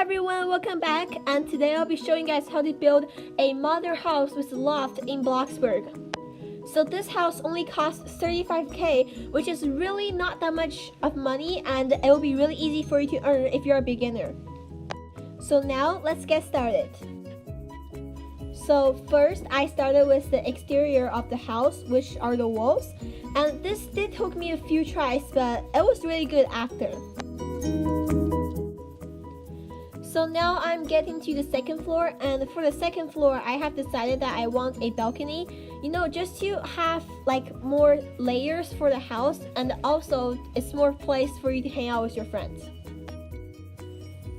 everyone, welcome back, and today I'll be showing you guys how to build a modern house with a loft in Bloxburg. So this house only costs 35k, which is really not that much of money, and it will be really easy for you to earn if you're a beginner. So now let's get started. So first I started with the exterior of the house, which are the walls, and this did took me a few tries, but it was really good after. So now I'm getting to the second floor, and for the second floor I have decided that I want a balcony, just to have like more layers for the house, and also it's more place for you to hang out with your friends.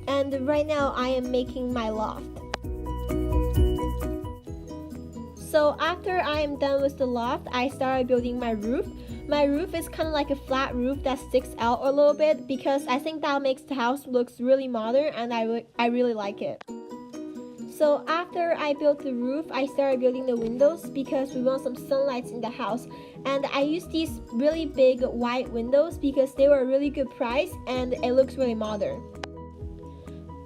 And right now I am making my loft. So after I am done with the loft, I started building my roof. My roof is kind of like a flat roof that sticks out a little bit because I think that makes the house looks really modern, and I really like it. So after I built the roof, I started building the windows because we want some sunlight in the house. And I used these really big white windows because they were a really good price and it looks really modern.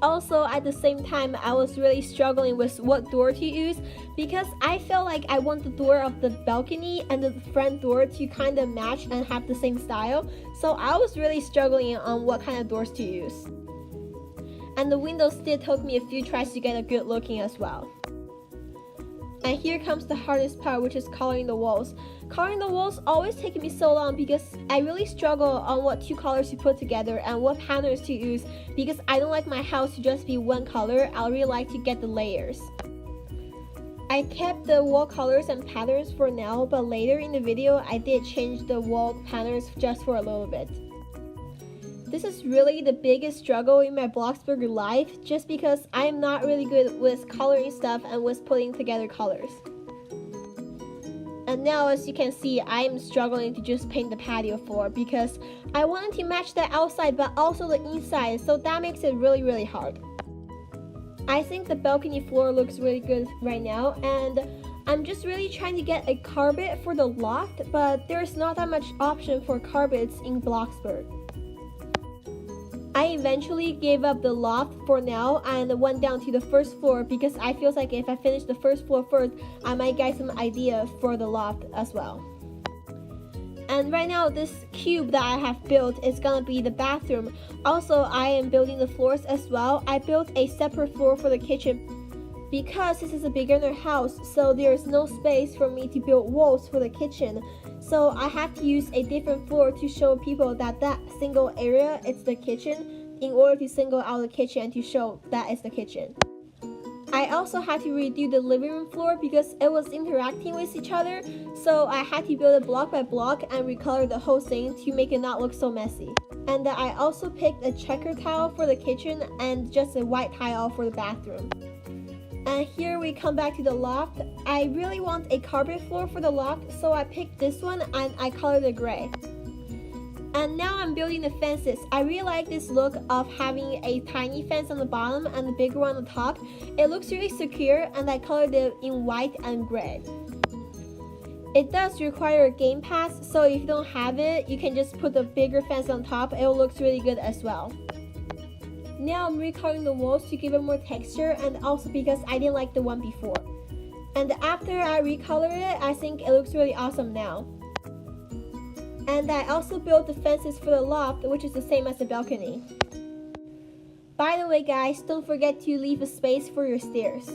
Also, at the same time, I was really struggling with what door to use because I felt like I want the door of the balcony and the front door to kind of match and have the same style. So I was really struggling on what kind of doors to use. And the windows did took me a few tries to get a good looking as well. And here comes the hardest part, which is coloring the walls. Coloring the walls always takes me so long because I really struggle on what two colors to put together and what patterns to use because I don't like my house to just be one color. I really like to get the layers. I kept the wall colors and patterns for now, but later in the video I did change the wall patterns just for a little bit. This is really the biggest struggle in my Bloxburg life just because I am not really good with coloring stuff and with putting together colors. And now, as you can see, I am struggling to just paint the patio floor because I wanted to match the outside but also the inside, so that makes it really hard. I think the balcony floor looks really good right now, and I'm just really trying to get a carpet for the loft, but there's not that much option for carpets in Bloxburg. I eventually gave up the loft for now and went down to the first floor because I feel like if I finish the first floor first, I might get some idea for the loft as well. And right now this cube that I have built is gonna be the bathroom. Also, I am building the floors as well. I built a separate floor for the kitchen because this is a beginner house, so there is no space for me to build walls for the kitchen. So I have to use a different floor to show people that that single area is the kitchen in order to single out the kitchen and to show that is the kitchen. I also had to redo the living room floor because it was interacting with each other, so I had to build it block by block and recolor the whole thing to make it not look so messy. And I also picked a checker tile for the kitchen and just a white tile for the bathroom. And here we come back to the loft. I really want a carpet floor for the loft, so I picked this one and I colored it gray. And now I'm building the fences. I really like this look of having a tiny fence on the bottom and the bigger one on the top. It looks really secure, and I colored it in white and gray. It does require a game pass, so if you don't have it, you can just put the bigger fence on top. It looks really good as well. Now I'm recoloring the walls to give it more texture, and also because I didn't like the one before. And after I recolored it, I think it looks really awesome now. And I also built the fences for the loft, which is the same as the balcony. By the way guys, don't forget to leave a space for your stairs.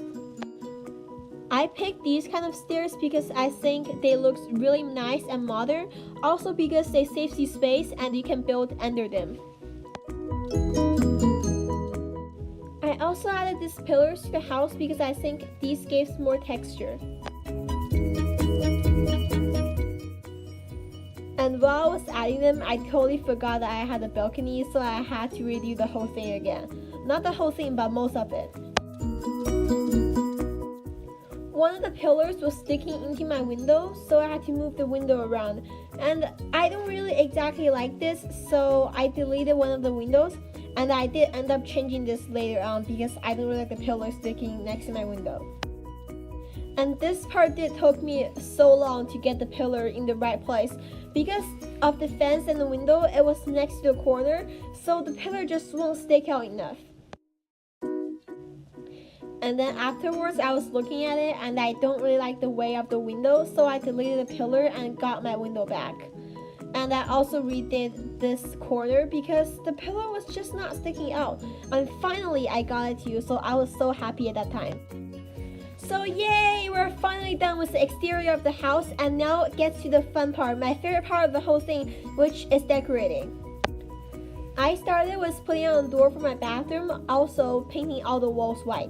I picked these kind of stairs because I think they look really nice and modern, also because they save you space and you can build under them. I also added these pillars to the house because I think these gives more texture. And while I was adding them, I totally forgot that I had a balcony, so I had to redo the whole thing again. Not the whole thing, but most of it. One of the pillars was sticking into my window, so I had to move the window around. And I don't really exactly like this, so I deleted one of the windows. And I did end up changing this later on because I don't really like the pillar sticking next to my window. And this part did took me so long to get the pillar in the right place because of the fence and the window. It was next to the corner, so the pillar just won't stick out enough. And then afterwards I was looking at it and I don't really like the way of the window, so I deleted the pillar and got my window back. And I also redid this corner because the pillar was just not sticking out. And finally I got it to you, so I was so happy at that time. So yay, we're finally done with the exterior of the house, and now it gets to the fun part, my favorite part of the whole thing, which is decorating. I started with putting on a door for my bathroom, also painting all the walls white.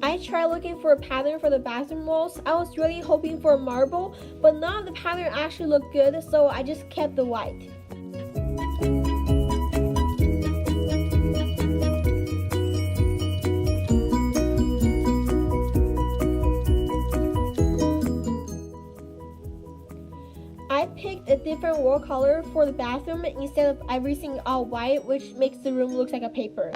I tried looking for a pattern for the bathroom walls. I was really hoping for marble, but none of the pattern actually looked good, so I just kept the white. I picked a different wall color for the bathroom instead of everything all white, which makes the room look like a paper.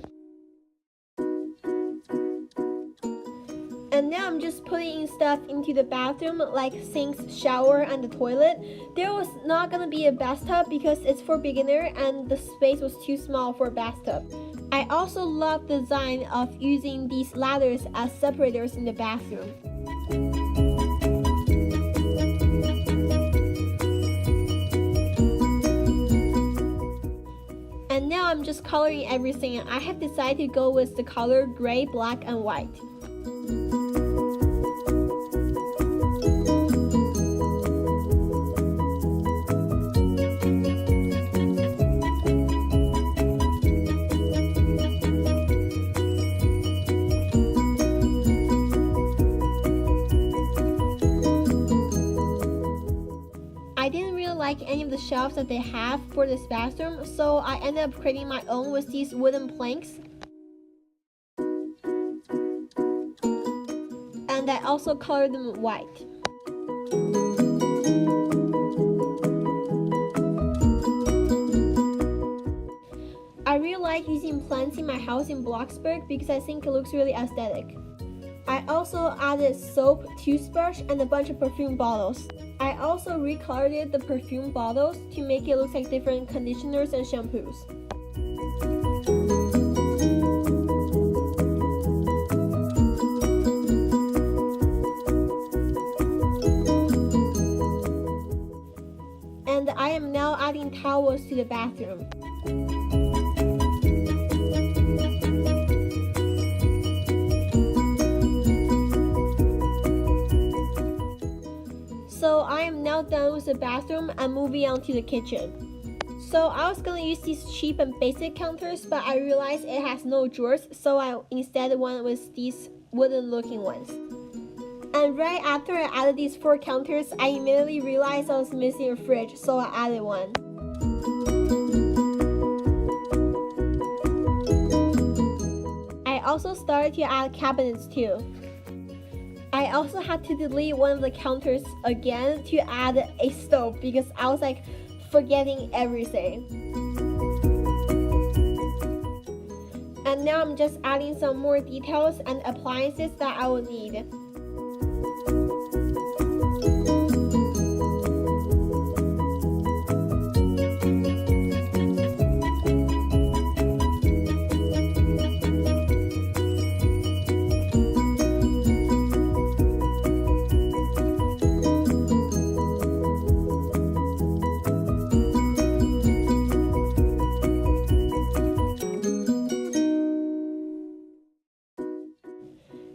And now I'm just putting stuff into the bathroom like sinks, shower, and the toilet. There was not gonna be a bathtub because it's for beginner and the space was too small for a bathtub. I also love the design of using these ladders as separators in the bathroom. And now I'm just coloring everything. I have decided to go with the color gray, black, and white. I didn't really like any of the shelves that they have for this bathroom, so I ended up creating my own with these wooden planks. And I also colored them white. I really like using plants in my house in Bloxburg because I think it looks really aesthetic. I also added soap, toothbrush, and a bunch of perfume bottles. I also recolored the perfume bottles to make it look like different conditioners and shampoos. And I am now adding towels to the bathroom. So I am now done with the bathroom and moving on to the kitchen. So I was gonna use these cheap and basic counters, but I realized it has no drawers, so I instead went with these wooden looking ones. And right after I added these 4 counters, I immediately realized I was missing a fridge, so I added one. I also started to add cabinets too. I also had to delete one of the counters again to add a stove because I was like forgetting everything. And now I'm just adding some more details and appliances that I will need.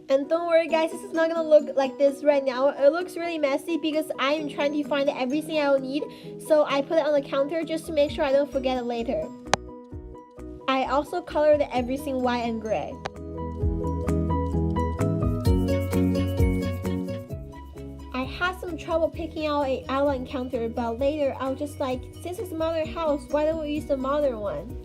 And don't worry guys, this is not gonna look like this right now. It looks really messy because I am trying to find everything I will need, so I put it on the counter just to make sure I don't forget it later. I also colored everything white and gray. I had some trouble picking out an outline counter, but later I was just like, since it's a modern house, why don't we use the modern one?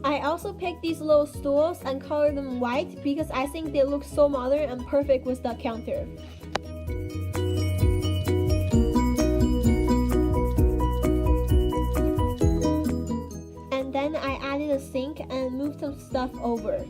I also picked these little stools and colored them white because I think they look so modern and perfect with the counter. And then I added a sink and moved some stuff over.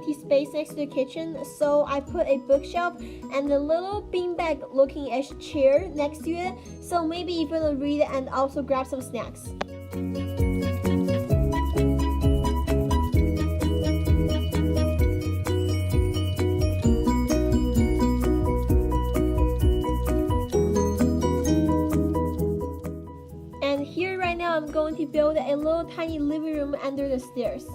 empty space next to the kitchen, so I put a bookshelf and a little beanbag looking chair next to it, so maybe you're gonna read it and also grab some snacks. And here right now I'm going to build a little tiny living room under the stairs.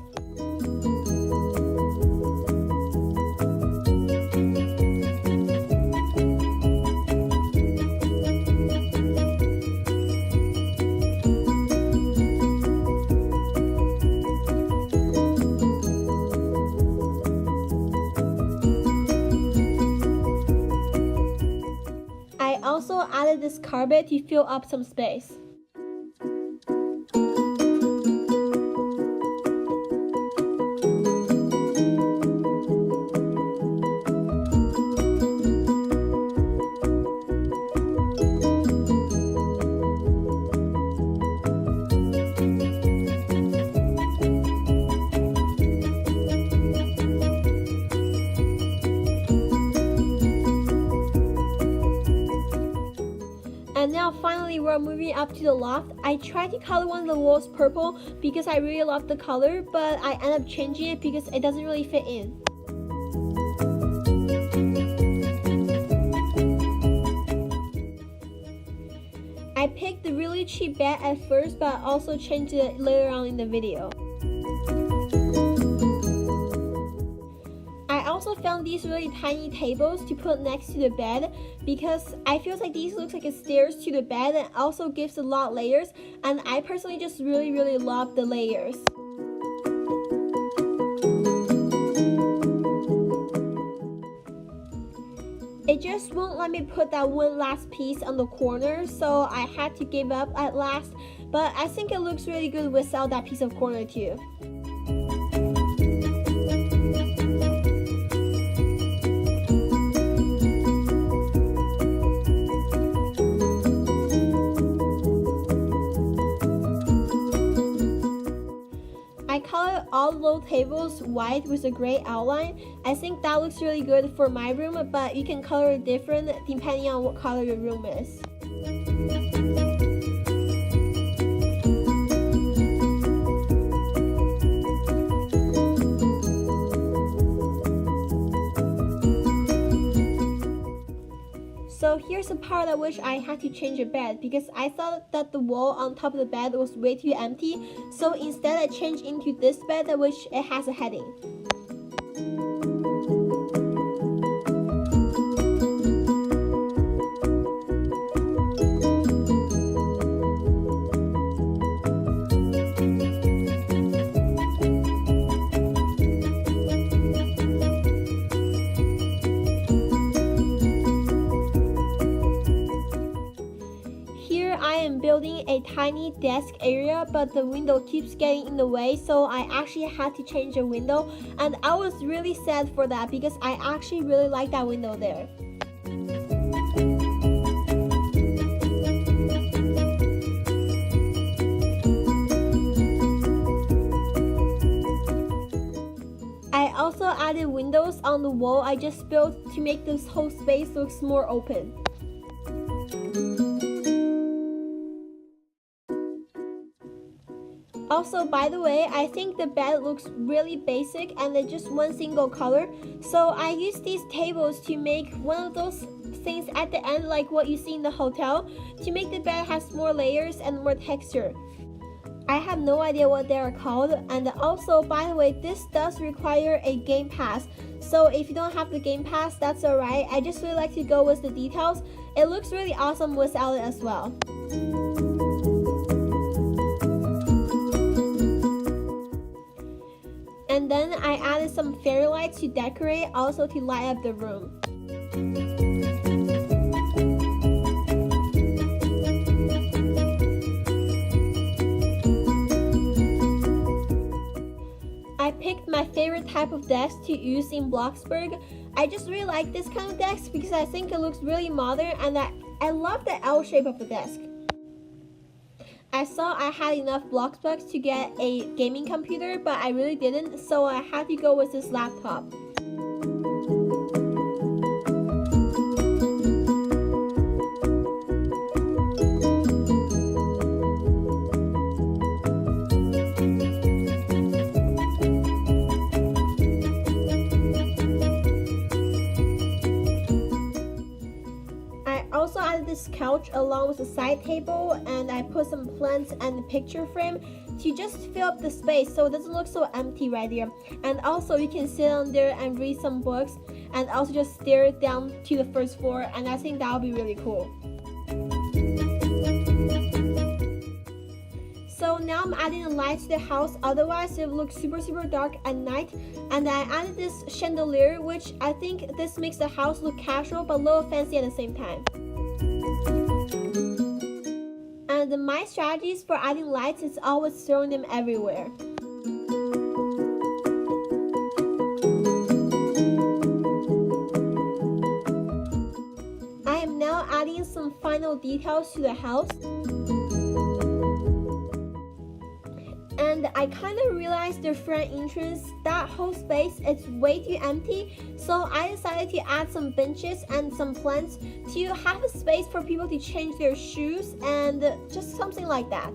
I also added this carpet to fill up some space. And now finally we're moving up to the loft. I tried to color one of the walls purple because I really love the color, but I end up changing it because it doesn't really fit in. I picked the really cheap bed at first, but I also changed it later on in the video. I also found these really tiny tables to put next to the bed because I feel like these look like a stairs to the bed and also gives a lot of layers, and I personally just really love the layers. It just won't let me put that one last piece on the corner, so I had to give up at last, but I think it looks really good without that piece of corner too. I colored all the little tables white with a gray outline. I think that looks really good for my room, but you can color it different depending on what color your room is. So here's the part I wish I had to change the bed because I thought that the wall on top of the bed was way too empty. So instead I changed into this bed which it has a heading. Building a tiny desk area, but the window keeps getting in the way, so I actually had to change the window, and I was really sad for that because I actually really like that window there. I also added windows on the wall I just built to make this whole space look more open. Also, by the way, I think the bed looks really basic and it's just one single color. So I used these tables to make one of those things at the end like what you see in the hotel to make the bed have more layers and more texture. I have no idea what they are called, and also, by the way, this does require a Game Pass. So if you don't have the Game Pass, that's alright. I just really like to go with the details. It looks really awesome without it as well. And then I added some fairy lights to decorate, also to light up the room. I picked my favorite type of desk to use in Bloxburg. I just really like this kind of desk because I think it looks really modern and I love the L shape of the desk. I saw I had enough Bloxburg to get a gaming computer, but I really didn't, so I had to go with this laptop. Also added this couch along with a side table, and I put some plants and a picture frame to just fill up the space so it doesn't look so empty right there. And also you can sit on there and read some books and also just stare down to the first floor, and I think that would be really cool. So now I'm adding a light to the house, otherwise it looks super dark at night. And I added this chandelier, which I think this makes the house look casual but a little fancy at the same time. And my strategies for adding lights is always throwing them everywhere. I am now adding some final details to the house. And I kind of realized the front entrance, that whole space is way too empty, so I decided to add some benches and some plants to have a space for people to change their shoes and just something like that.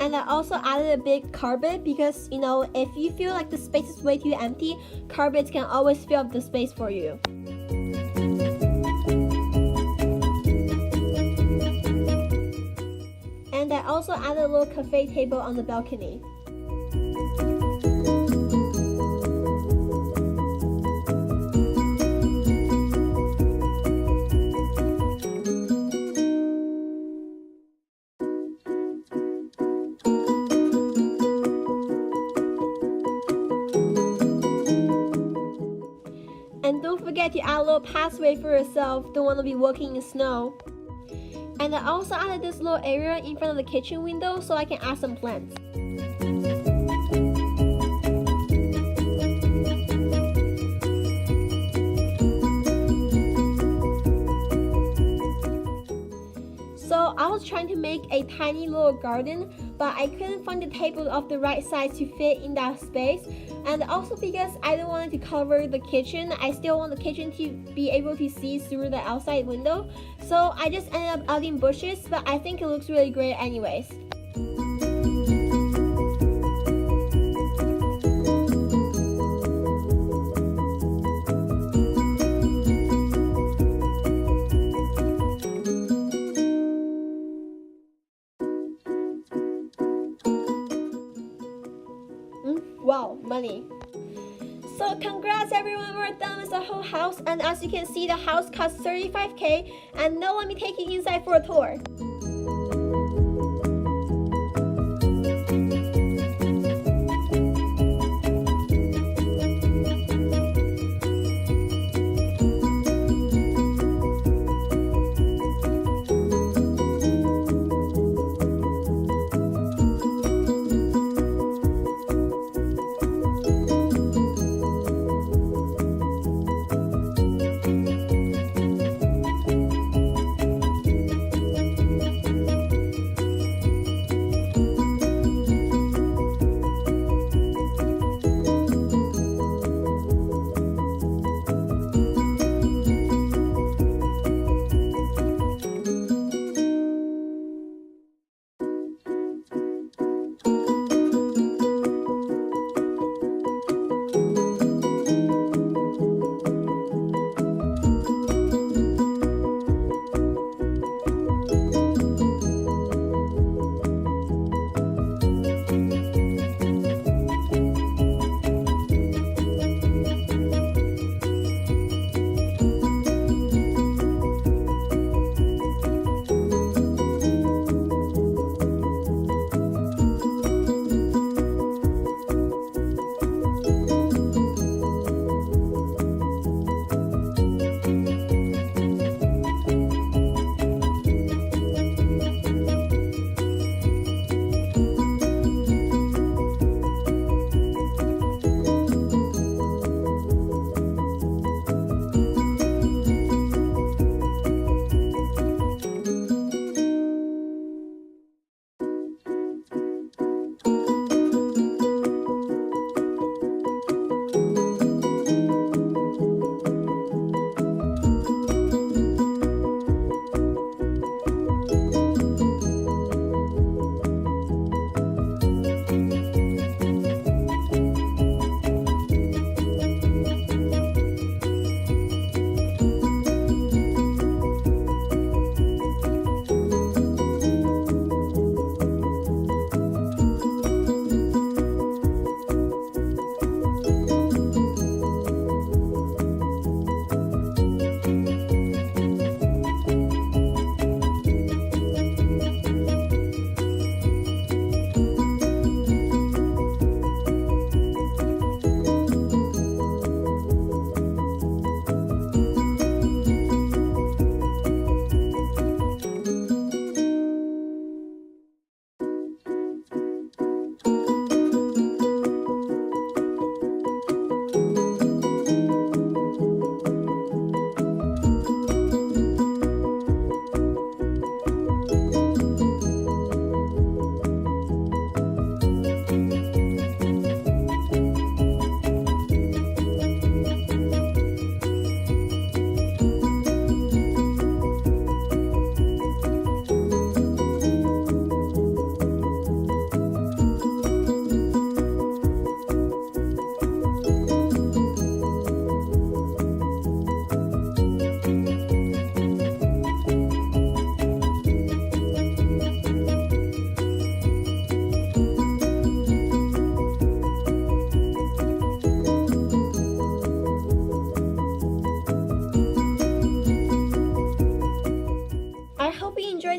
And I also added a big carpet because, you know, if you feel like the space is way too empty, carpets can always fill up the space for you. And I also added a little cafe table on the balcony. And don't forget to add a little pathway for yourself, don't want to be walking in snow. And I also added this little area in front of the kitchen window so I can add some plants. So I was trying to make a tiny little garden, but I couldn't find the table of the right size to fit in that space. And also because I don't want it to cover the kitchen, I still want the kitchen to be able to see through the outside window. So I just ended up adding bushes, but I think it looks really great anyways. Wow, money. So congrats everyone, we're done with the whole house, and as you can see the house cost $35K. And now let me take you inside for a tour.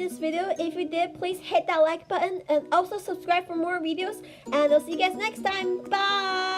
this video. If you did, please hit that like button and also subscribe for more videos. And I'll see you guys next time. Bye!